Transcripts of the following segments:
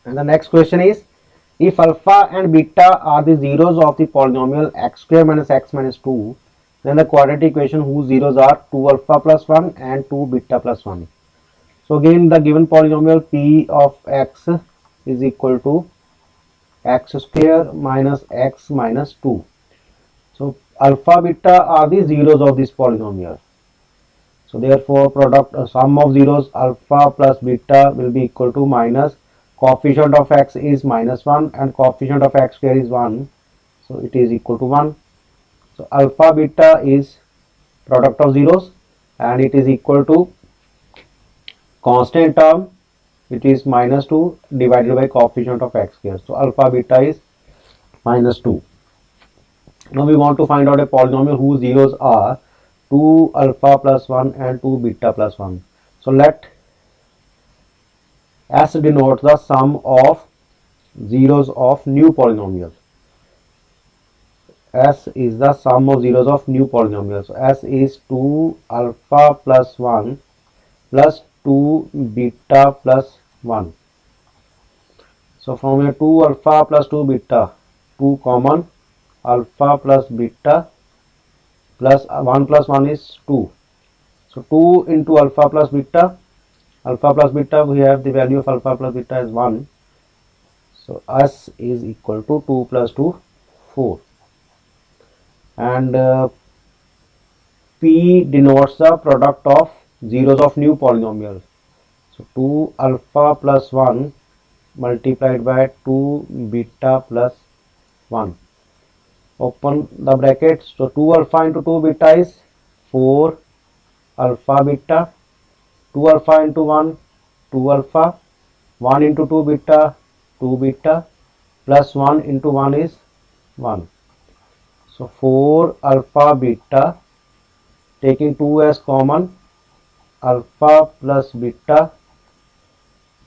And the next question is, if alpha and beta are the zeros of the polynomial x square minus x minus 2, then the quadratic equation whose zeros are 2 alpha plus 1 and 2 beta plus 1. So again, the given polynomial p of x is equal to x square minus x minus 2. So alpha beta are the zeros of this polynomial. So therefore product sum of zeros alpha plus beta will be equal to minus coefficient of x is minus 1 and coefficient of x square is 1. So it is equal to 1. So alpha beta is product of zeros and it is equal to constant term, it is minus 2 divided by coefficient of x square. So alpha beta is minus 2. Now we want to find out a polynomial whose zeros are 2 alpha plus 1 and 2 beta plus 1. So let S denotes the sum of zeros of new polynomials. S is the sum of zeros of new polynomials. So S is 2 alpha plus 1 plus 2 beta plus 1. So from here 2 alpha plus 2 beta, 2 common, alpha plus beta plus 1 plus 1 is 2. So 2 into alpha plus beta we have the value of alpha plus beta is 1. So S is equal to 2 plus 2 4. And P denotes the product of zeros of new polynomials. So 2 alpha plus 1 multiplied by 2 beta plus 1. Open the brackets. So 2 alpha into 2 beta is 4 alpha beta. 2 alpha into 1, 2 alpha. 1 into 2 beta, 2 beta. Plus 1 into 1 is 1. So 4 alpha beta, taking 2 as common, alpha plus beta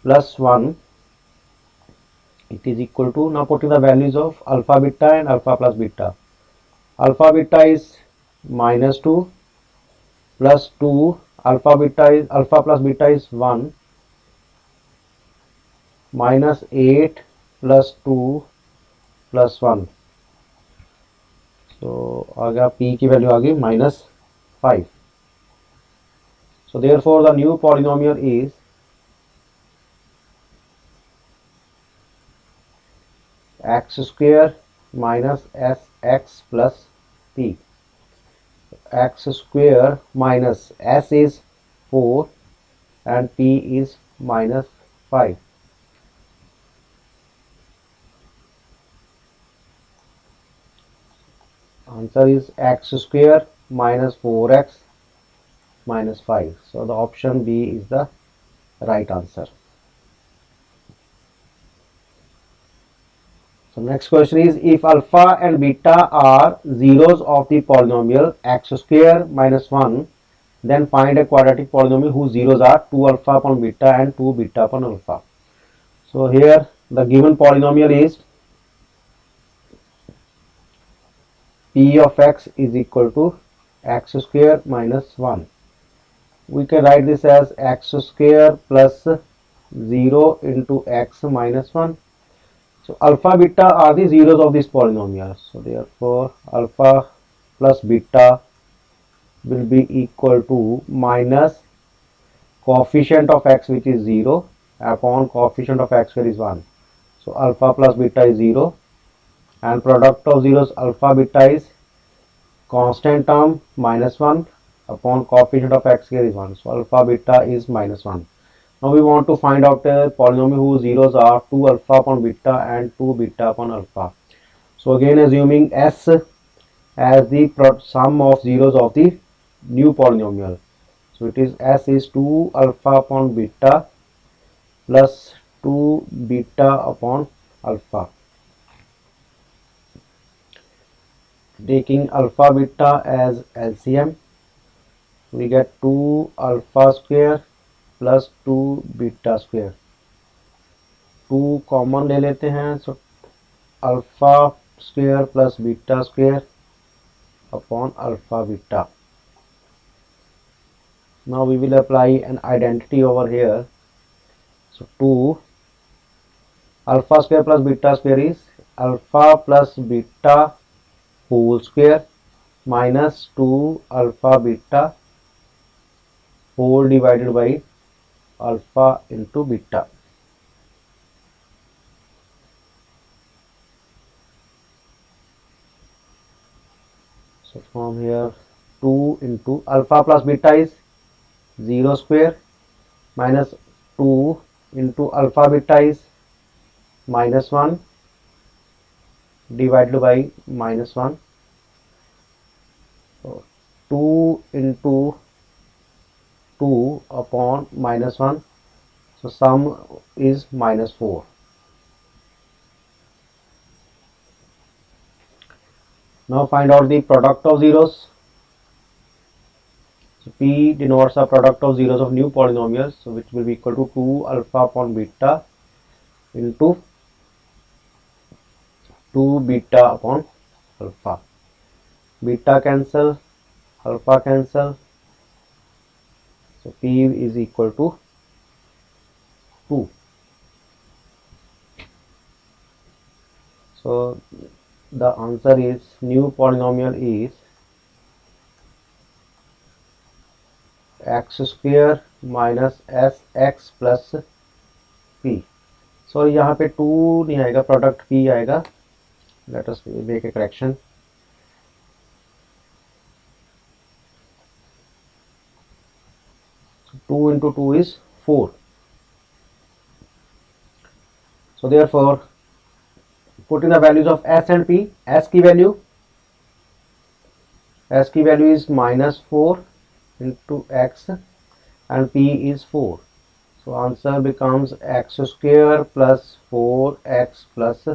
plus 1, it is equal to, now putting the values of alpha beta and alpha plus beta. Alpha beta is minus 2 plus 2, alpha plus beta is 1, minus 8 plus 2 plus 1. So आ गया p की value आ गई minus 5. So therefore the new polynomial is x square minus sx plus p. X square minus s is 4 and p is minus 5. Answer is x square minus 4x minus 5. So the option B is the right answer. So next question is, if alpha and beta are zeros of the polynomial x square minus 1, then find a quadratic polynomial whose zeros are 2 alpha upon beta and 2 beta upon alpha. So here the given polynomial is p of x is equal to x square minus 1. We can write this as x square plus 0 into x minus 1. So alpha beta are the zeros of this polynomial. So therefore alpha plus beta will be equal to minus coefficient of x, which is 0, upon coefficient of x, which is 1. So alpha plus beta is 0 and product of zeros alpha beta is constant term minus 1 upon coefficient of x here is 1. So alpha beta is minus 1. Now we want to find out a polynomial whose zeros are 2 alpha upon beta and 2 beta upon alpha. So again assuming S as the sum of zeros of the new polynomial. So it is S is 2 alpha upon beta plus 2 beta upon alpha. Taking alpha beta as LCM, we get 2 alpha square plus 2 beta square. 2 common ले लेते हैं. So alpha square plus beta square upon alpha beta. Now we will apply an identity over here. So 2 alpha square plus beta square is alpha plus beta whole square minus 2 alpha beta whole divided by alpha into beta. So from here 2 into alpha plus beta is 0 square minus 2 into alpha beta is minus 1 divided by minus 1. So 2 into 2 upon minus 1. So sum is minus 4. Now find out the product of zeros. So P denotes the product of zeros of new polynomials, so which will be equal to 2 alpha upon beta into 2 beta upon alpha. Beta cancel, alpha cancel. So P is equal to 2. So the answer is new polynomial is x square minus sx plus p. So यहाँ पे 2 नहीं आएगा, product p आएगा. Let us make a correction. So 2 into 2 is 4. So therefore putting the values of s and p, s की value is minus 4 into x and p is 4. So answer becomes x square plus 4x plus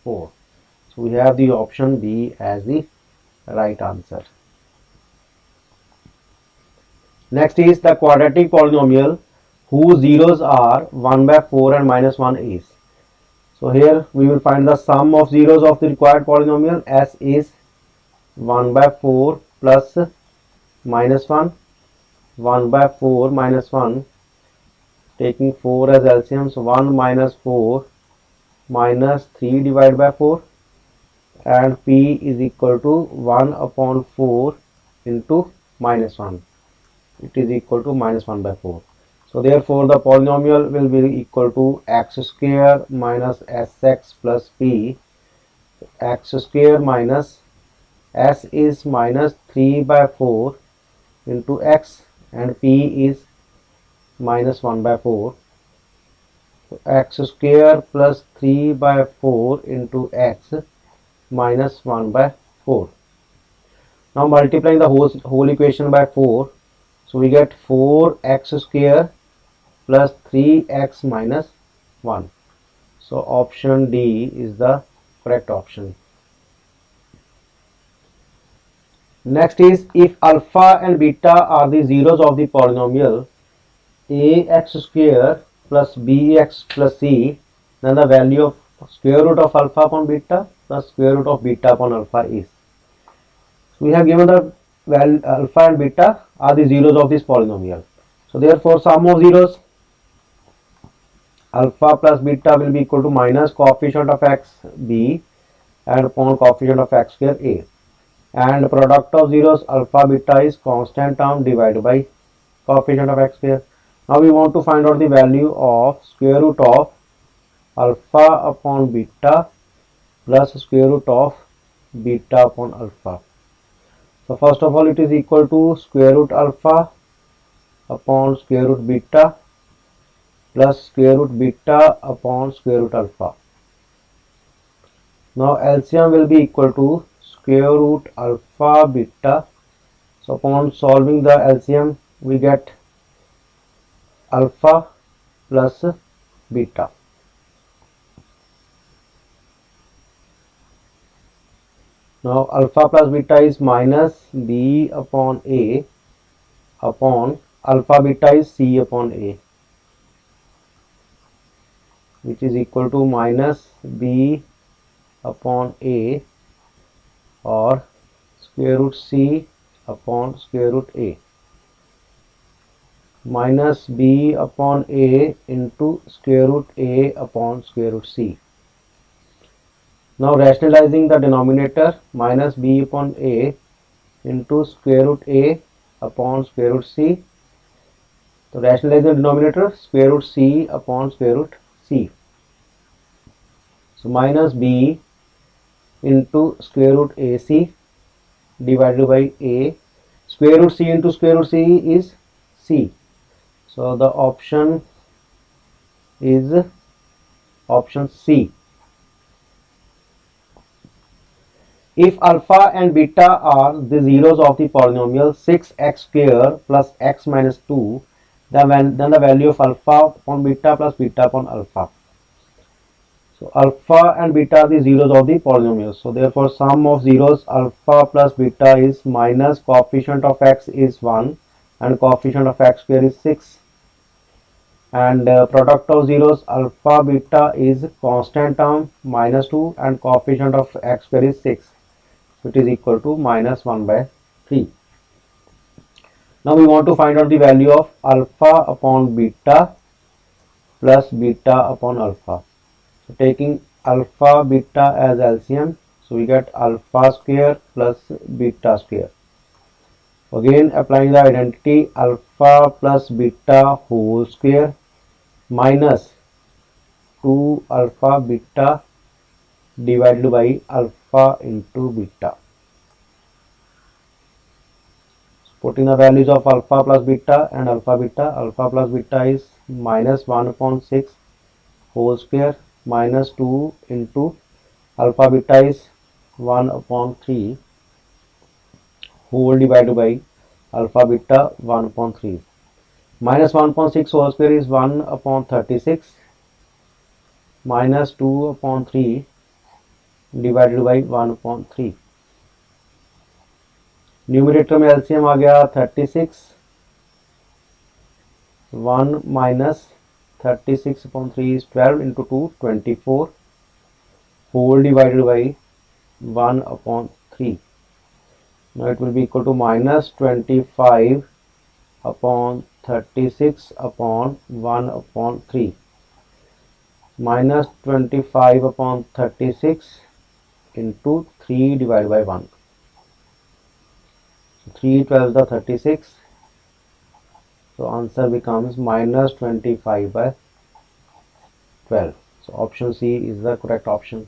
4. So we have the option B as the right answer. Next is the quadratic polynomial whose zeros are 1 by 4 and minus 1 is. So here we will find the sum of zeros of the required polynomial. S is 1 by 4 plus minus 1, 1 by 4 minus 1, taking 4 as LCM, so 1 minus 4 minus 3 divided by 4, and P is equal to 1 upon 4 into minus 1. It is equal to minus 1 by 4. So therefore the polynomial will be equal to x square minus sx plus p. X square minus s is minus 3 by 4 into x and p is minus 1 by 4. So x square plus 3 by 4 into x minus 1 by 4. Now multiplying the whole equation by 4, so we get 4x square plus 3x minus 1. So option D is the correct option. Next is, if alpha and beta are the zeros of the polynomial ax square plus bx plus c, then the value of square root of alpha upon beta plus square root of beta upon alpha is. So we have given the value alpha and beta are the zeros of this polynomial. So therefore sum of zeros, alpha plus beta will be equal to minus coefficient of x b and upon coefficient of x square a, and product of zeros alpha beta is constant term divided by coefficient of x square. Now we want to find out the value of square root of alpha upon beta plus square root of beta upon alpha. So first of all it is equal to square root alpha upon square root beta plus square root beta upon square root alpha. Now LCM will be equal to square root alpha beta. So upon solving the LCM we get alpha plus beta. Now alpha plus beta is minus b upon a upon alpha beta is c upon a, which is equal to minus b upon a or square root c upon square root a. minus b upon a into square root a upon square root c. Now rationalizing the denominator, minus b upon a into square root a upon square root c. So rationalize the denominator, square root c upon square root c. So minus b into square root ac divided by a. Square root c into square root c is c. So the option is option C. If alpha and beta are the zeros of the polynomial 6x square plus x minus 2, then the value of alpha upon beta plus beta upon alpha. So alpha and beta are the zeros of the polynomial. So therefore sum of zeros alpha plus beta is minus coefficient of x is 1 and coefficient of x square is 6. And product of zeros alpha beta is constant term minus 2 and coefficient of x square is 6. So it is equal to minus 1 by 3. Now we want to find out the value of alpha upon beta plus beta upon alpha. So taking alpha beta as LCM, so we get alpha square plus beta square. Again applying the identity, alpha plus beta whole square minus 2 alpha beta divided by alpha into beta. Putting the values of alpha plus beta and alpha plus beta is minus 1 upon 6 whole square minus 2 into alpha beta is 1 upon 3 whole divided by alpha beta 1 upon 3. Minus 1 upon 6 whole square is 1 upon 36 minus 2 upon 3 divided by 1 upon 3. Numerator में LCM आ गया 36, 1 minus 36 upon 3 is 12 into 2 24 whole divided by 1 upon 3. Now it will be equal to minus 25 upon 36 upon 1 upon 3. Minus 25 upon 36 into 3 divided by 1. 3 12 the 36. So answer becomes minus 25 by 12. So option C is the correct option.